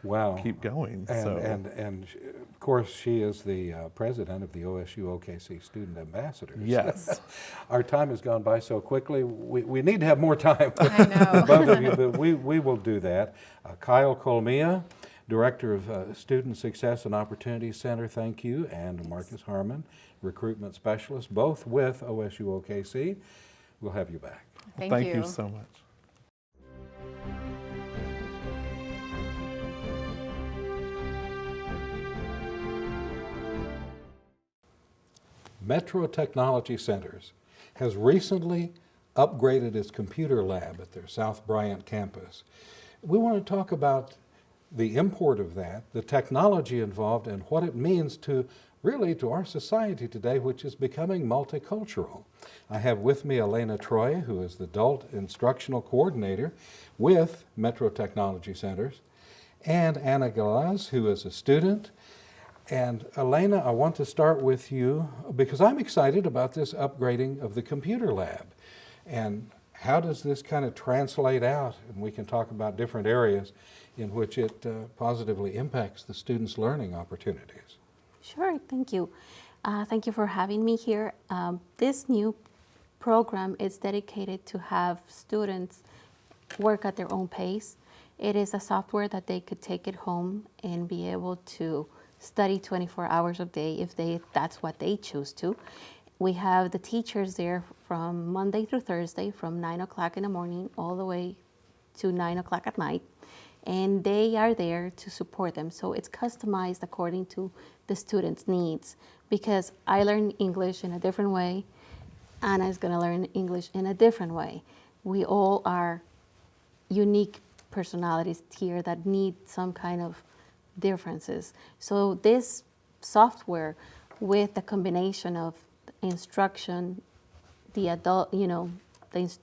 Wow. keep going. And, So and course, she is the president of the OSU OKC Student Ambassadors. Yes. Our time has gone by so quickly. We need to have more time with I know. both of you, but we will do that. Kyle Colmia, Director of Student Success and Opportunity Center, thank you, and Marcus Harmon, Recruitment Specialist, both with OSU OKC. We'll have you back. Thank you so much. Metro Technology Centers has recently upgraded its computer lab at their South Bryant campus. We want to talk about the import of that, the technology involved, and what it means to really to our society today, which is becoming multicultural. I have with me Elena Troya, who is the Adult Instructional Coordinator with Metro Technology Centers, and Anna Galaz, who is a student. And Elena, I want to start with you because I'm excited about this upgrading of the computer lab. And how does this kind of translate out? And we can talk about different areas in which it positively impacts the students' learning opportunities. Sure, thank you. Thank you for having me here. This new program is dedicated to have students work at their own pace. It is a software that they could take it home and be able to study 24 hours a day if that's what they choose to. We have the teachers there from Monday through Thursday from 9 o'clock in the morning all the way to 9 o'clock at night. And they are there to support them. So it's customized according to the students' needs because I learn English in a different way. Anna is gonna learn English in a different way. We all are unique personalities here that need some kind of differences. So this software with the combination of instruction, the adult, the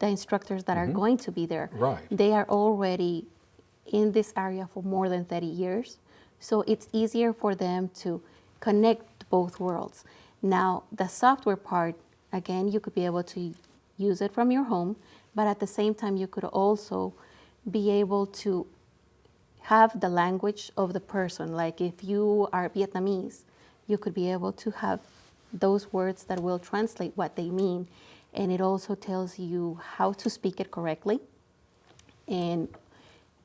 instructors that are going to be there, Right. they are already in this area for more than 30 years. So it's easier for them to connect both worlds. Now, the software part, again, you could be able to use it from your home, but at the same time, you could also be able to have the language of the person. Like if you are Vietnamese, you could be able to have those words that will translate what they mean. And it also tells you how to speak it correctly. And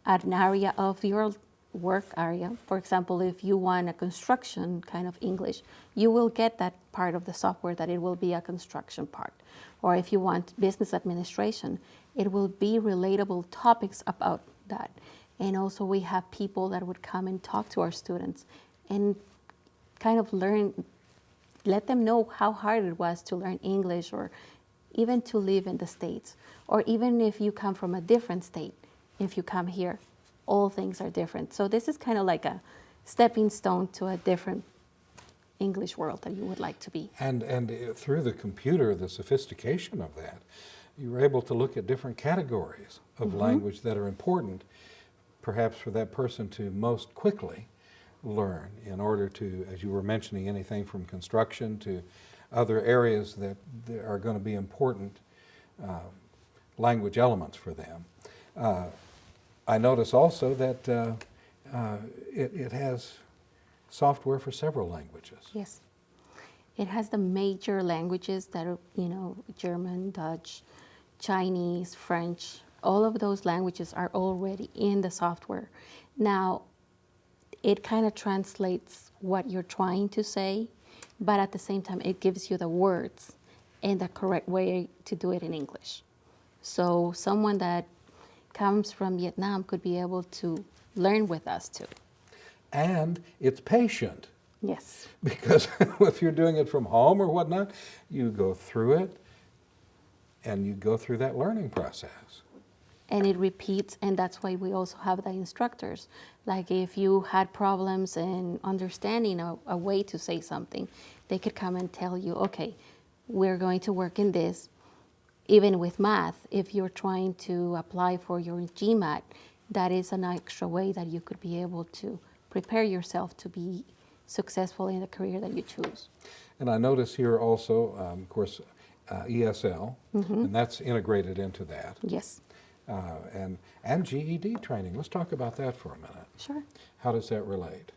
at an area of your work area, for example, if you want a construction kind of English, you will get that part of the software that it will be a construction part. Or if you want business administration, it will be relatable topics about that. And also we have people that would come and talk to our students and kind of let them know how hard it was to learn English or even to live in the States. Or even if you come from a different state, if you come here, all things are different. So this is kind of like a stepping stone to a different English world that you would like to be. And through the computer, the sophistication of that, you were able to look at different categories of language that are important, perhaps for that person to most quickly learn in order to, as you were mentioning, anything from construction to other areas that are going to be important language elements for them. I notice also that it has software for several languages. Yes. It has the major languages that are, German, Dutch, Chinese, French, all of those languages are already in the software. Now, it kind of translates what you're trying to say, but at the same time, it gives you the words and the correct way to do it in English. So someone that comes from Vietnam could be able to learn with us too. And it's patient. Yes. Because if you're doing it from home or whatnot, you go through it and you go through that learning process. And it repeats, and that's why we also have the instructors. Like if you had problems in understanding a way to say something, they could come and tell you, okay, we're going to work in this. Even with math, if you're trying to apply for your GMAT, that is an extra way that you could be able to prepare yourself to be successful in the career that you choose. And I notice here also, of course, ESL, and that's integrated into that. Yes. And GED training. Let's talk about that for a minute. Sure. How does that relate?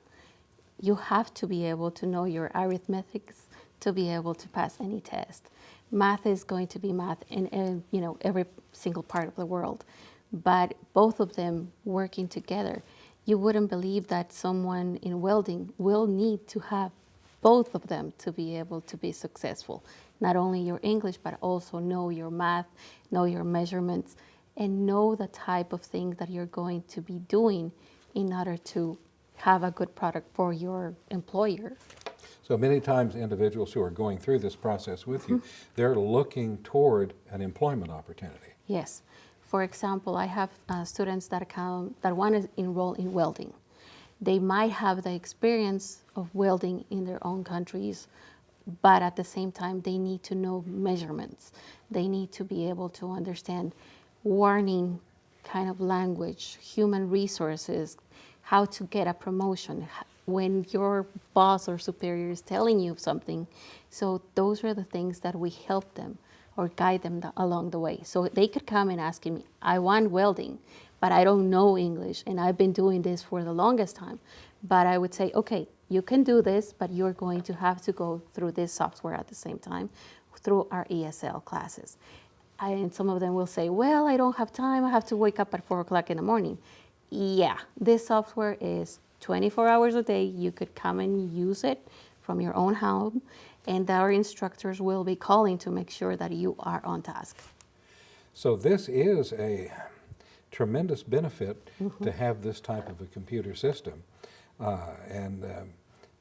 you have to be able to know your arithmetics to be able to pass any test. Math is going to be math in every single part of the world, but both of them working together, you wouldn't believe that someone in welding will need to have both of them to be able to be successful. Not only your English, but also know your math, know your measurements, and know the type of things that you're going to be doing in order to have a good product for your employer. So many times individuals who are going through this process with you, they're looking toward an employment opportunity. Yes. For example, I have students that want to enroll in welding. They might have the experience of welding in their own countries, but at the same time, they need to know measurements. They need to be able to understand warning kind of language, human resources, how to get a promotion when your boss or superior is telling you something. So those are the things that we help them or guide them along the way. So they could come and ask me, I want welding, but I don't know English, and I've been doing this for the longest time. But I would say, okay, you can do this, but you're going to have to go through this software at the same time through our ESL classes. And some of them will say, well, I don't have time. I have to wake up at 4 o'clock in the morning. Yeah, this software is 24 hours a day. You could come and use it from your own home, and our instructors will be calling to make sure that you are on task. So this is a tremendous benefit to have this type of a computer system. And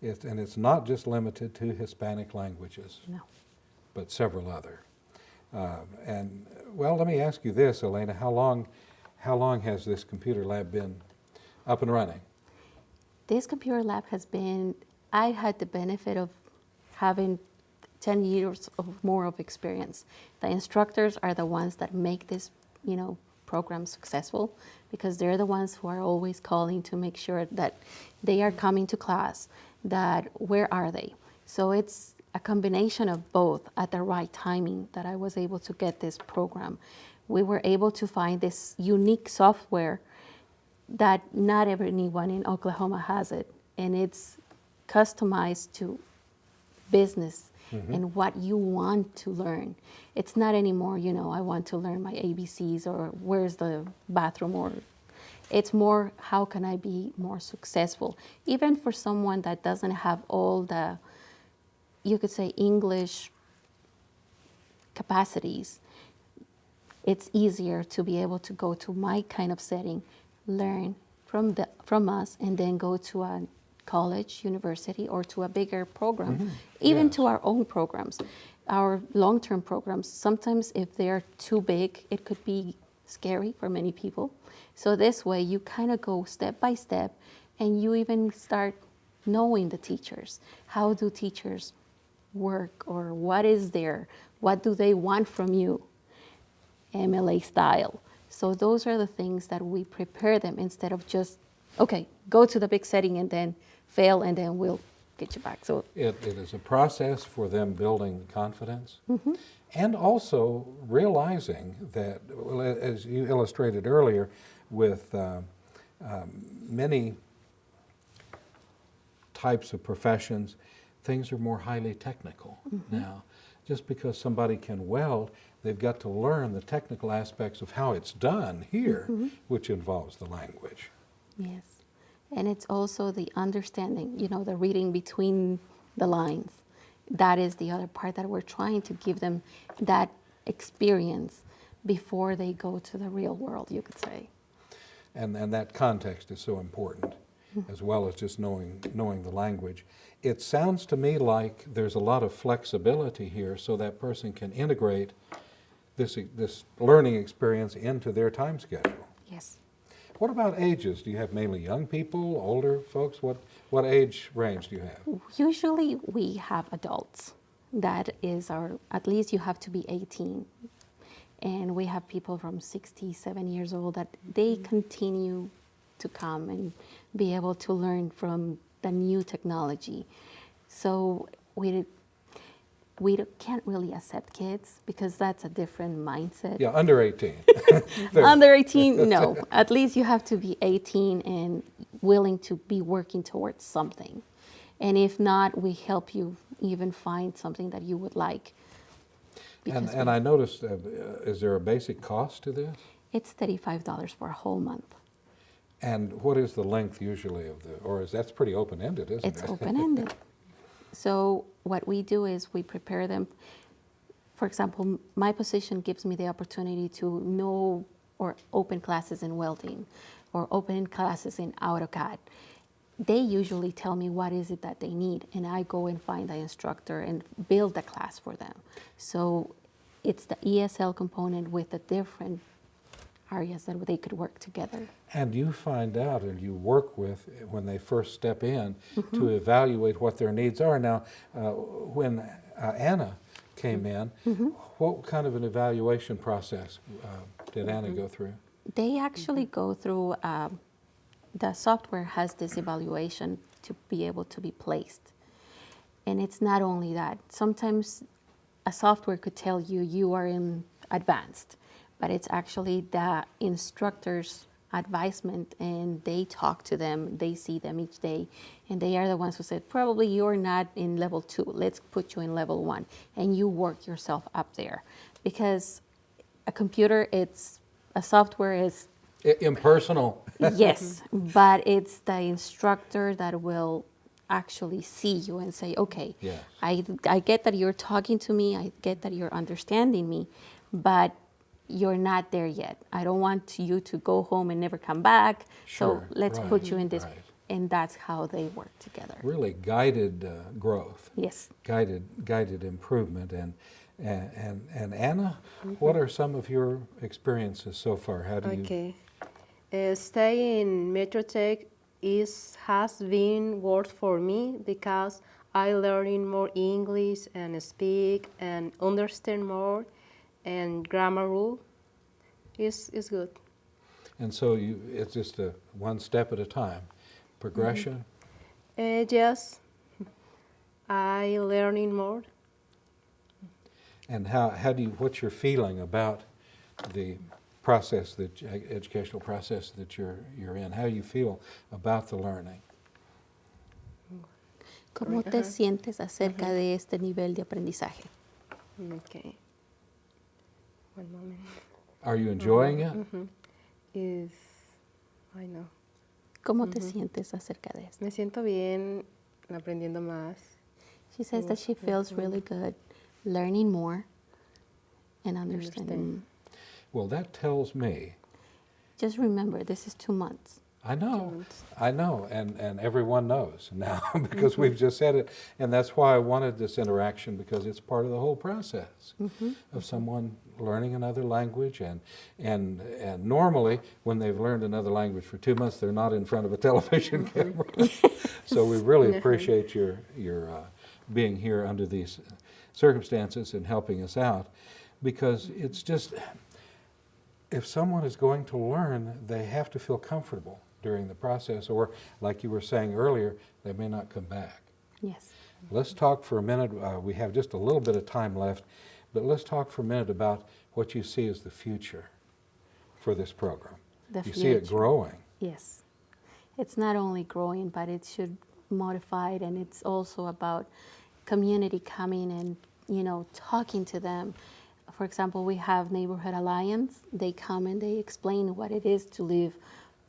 it's not just limited to Hispanic languages, No. but several other. And well, let me ask you this, Elena, how long has this computer lab been up and running? This computer lab has been, I had the benefit of having 10 years more of experience. The instructors are the ones that make this, program successful, because they're the ones who are always calling to make sure that they are coming to class, that where are they? So it's a combination of both at the right timing that I was able to get this program. We were able to find this unique software that not anyone in Oklahoma has it, and it's customized to business and what you want to learn. It's not anymore, I want to learn my ABCs or where's the bathroom, or it's more, how can I be more successful? Even for someone that doesn't have all the, you could say, English capacities, it's easier to be able to go to my kind of setting, learn from us, and then go to a college, university, or to a bigger program, even to our own programs, our long-term programs. Sometimes if they're too big, it could be scary for many people. So this way you kind of go step by step, and you even start knowing the teachers. How do teachers work, or what do they want from you, MLA style. So those are the things that we prepare them, instead of just, okay, go to the big setting and then fail, and then we'll get you back. So it is a process for them building confidence, and also realizing that, well, as you illustrated earlier, with many types of professions, things are more highly technical now. Just because somebody can weld, they've got to learn the technical aspects of how it's done here, which involves the language. yes, and it's also the understanding, the reading between the lines. That is the other part that we're trying to give them, that experience before they go to the real world, you could say. And that context is so important, as well as just knowing the language. It sounds to me like there's a lot of flexibility here, so that person can integrate this learning experience into their time schedule. Yes. What about ages? Do you have mainly young people, older folks? What age range do you have? Usually we have adults. That is at least you have to be 18. And we have people from 67 years old that they continue to come and be able to learn from the new technology. So we can't really accept kids, because that's a different mindset. Yeah, under 18. Under 18, no. At least you have to be 18 and willing to be working towards something. And if not, we help you even find something that you would like. And I noticed, is there a basic cost to this? It's $35 for a whole month. And what is the length usually of that's pretty open-ended, isn't it? It's open-ended. So what we do is we prepare them. For example, my position gives me the opportunity to know or open classes in welding or open classes in AutoCAD. They usually tell me what is it that they need, and I go and find the instructor and build the class for them. So it's the ESL component with the different areas that they could work together. And you find out and you work with, when they first step in, to evaluate what their needs are. Now, when Anna came in, what kind of an evaluation process did Anna go through? They actually go through, the software has this evaluation to be able to be placed. And it's not only that. Sometimes a software could tell you you are in advanced, but it's actually the instructor's advisement, and they talk to them, they see them each day, and they are the ones who said, probably you're not in level 2, let's put you in level 1, and you work yourself up there. Because a computer, a software is impersonal. yes, but it's the instructor that will actually see you and say, okay, Yes. I get that you're talking to me, I get that you're understanding me, but you're not there yet. I don't want you to go home and never come back, Sure, so let's right, put you in this. right. And that's how they work together. Really guided growth. Yes. Guided improvement. And Anna, what are some of your experiences so far? How do you? Okay. Staying in Metrotech has been worth for me because I learning more English and speak and understand more, and grammar rule is good. And so it's just a one step at a time, progression. Yes, I learning more. And what's your feeling about the process, educational process that you're in? How do you feel about the learning? ¿Cómo te sientes acerca de este nivel de aprendizaje? Okay. One moment. Are you enjoying it? I know. ¿Cómo te sientes acerca de esto? Me siento bien aprendiendo más. She says that she feels really good learning more and understanding. Well, that tells me. Just remember, this is 2 months. I know, and everyone knows now because we've just said it, and that's why I wanted this interaction, because it's part of the whole process of someone learning another language, and normally when they've learned another language for 2 months, they're not in front of a television camera. So we really appreciate your being here under these circumstances and helping us out, because it's just, if someone is going to learn, they have to feel comfortable during the process, or like you were saying earlier, they may not come back. Yes. Let's talk for a minute. We have just a little bit of time left, but let's talk for a minute about what you see as the future for this program. You see it growing. Yes. It's not only growing, but it should modify it, and it's also about community coming and, talking to them. For example, we have Neighborhood Alliance. They come and they explain what it is to live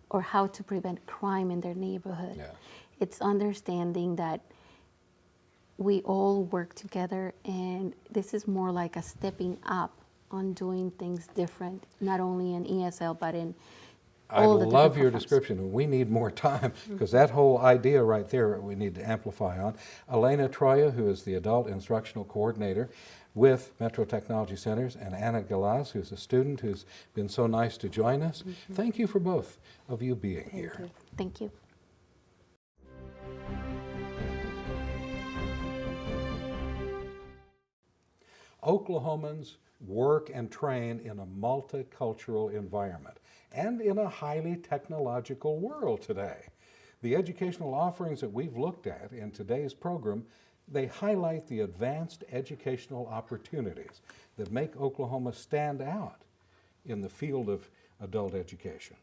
or how to prevent crime in their neighborhood. Yeah. It's understanding that we all work together, and this is more like a stepping up on doing things different, not only in ESL, but in all the different I love your programs. description. We need more time because that whole idea right there we need to amplify on. Elena Troya, who is the Adult Instructional Coordinator with Metro Technology Centers, and Anna Galaz, who's a student who's been so nice to join us. Thank you for both of you being here. Thank you. Oklahomans work and train in a multicultural environment and in a highly technological world today. The educational offerings that we've looked at in today's program, they highlight the advanced educational opportunities that make Oklahoma stand out in the field of adult education.